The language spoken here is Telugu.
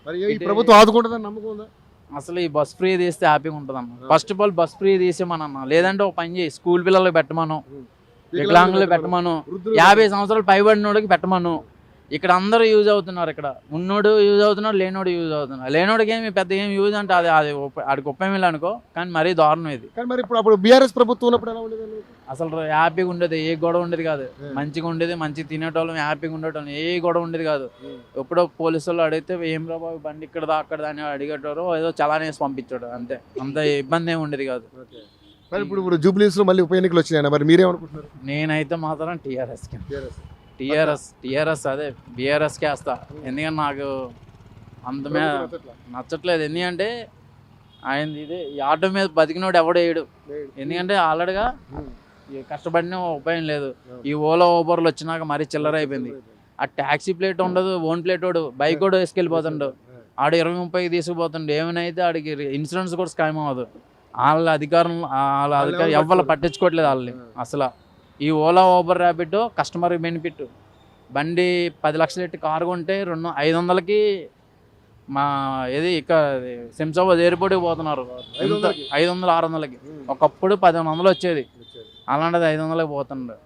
మరి ఈ ప్రభుత్వం ఆదుకుంటుందని నమ్మకం ఉందా? అసలు ఈ బస్ ఫ్రీ తీస్తే హ్యాపీగా ఉంటుంది అన్న. First of all bus free తీసేమనన్నా, లేదంటే ఒక పని చేయి, స్కూల్ పిల్లలకి పెట్టమను, వికలాంగులు పెట్టమను, 50 సంవత్సరాలు పైబడినోడికి పెట్టమను. ఇక్కడ అందరూ యూజ్ అవుతున్నారు. ఇక్కడ ఉన్నోడు యూజ్ అవుతున్నాడు, లేనోడు యూజ్ అవుతున్నాడు. లేనోడికి ఏమి పెద్ద ఏమి యూజ్ అంటే అది ఆడికి ఉపయోగం అనుకో, కానీ మరీ దారుణం ఇది. కానీ మరి ఇప్పుడు బీఆర్ఎస్ ప్రభుత్వం ఉన్నప్పుడు ఎలా ఉండేది? అసలు హ్యాపీగా ఉండేది, ఏ గొడవ ఉండేది కాదు. మంచిగా ఉండేది, మంచిగా తినేటోళ్ళం, హ్యాపీగా ఉండేటోళ్ళం, ఏ గొడవ ఉండేది కాదు. ఎప్పుడో పోలీసు వాళ్ళు అడిగితే ఏం రాబాబు బండి ఇక్కడ అక్కడ అని అడిగేటోరు, ఏదో చలానేసి పంపించాడు అంతే. అంత ఇబ్బంది ఏమి ఉండేది కాదు. మరి ఇప్పుడు జూబ్లీస్ లో మళ్ళీ ఉప ఎన్నికలు వచ్చినాయి, మరి మీరేమనుకుంటున్నారు? నేనైతే మాత్రం టీఆర్ఎస్ అదే బీఆర్ఎస్కి వేస్తా. ఎందుకంటే నాకు అంత మీద నచ్చట్లేదు. ఎందుకంటే ఆయన ఇదే ఈ ఆటో మీద బతికినోడు ఎవడు వేయడు. ఎందుకంటే ఆల్రెడీగా కష్టపడిన ఉపయోగం లేదు. ఈ ఓలా ఊబర్లు వచ్చినాక మరీ చిల్లర అయిపోయింది. ఆ ట్యాక్సీ ప్లేట్ ఉండదు, ఓన్ ప్లేట్ వాడు బైక్ కూడా వేసుకెళ్ళిపోతుండు. ఆడు 20-30 తీసుకుపోతుండు. ఏమైనా అయితే ఆడికి ఇన్సూరెన్స్ కూడా స్కామ్ అవ్వదు. వాళ్ళ అధికారం ఎవ్వరు పట్టించుకోవట్లేదు వాళ్ళని అసలు. ఈ Ola Uber rapid customer benefit. బండి 10 లక్షలు పెట్టి కారు కొంటే 500కి మా ఏది ఇక్కడ శంషాబాద్ ఎయిర్పోర్ట్కి పోతున్నారు. 500-600కి. ఒకప్పుడు 1500 వచ్చేది, అలాంటిది 500కి పోతుండ్రు.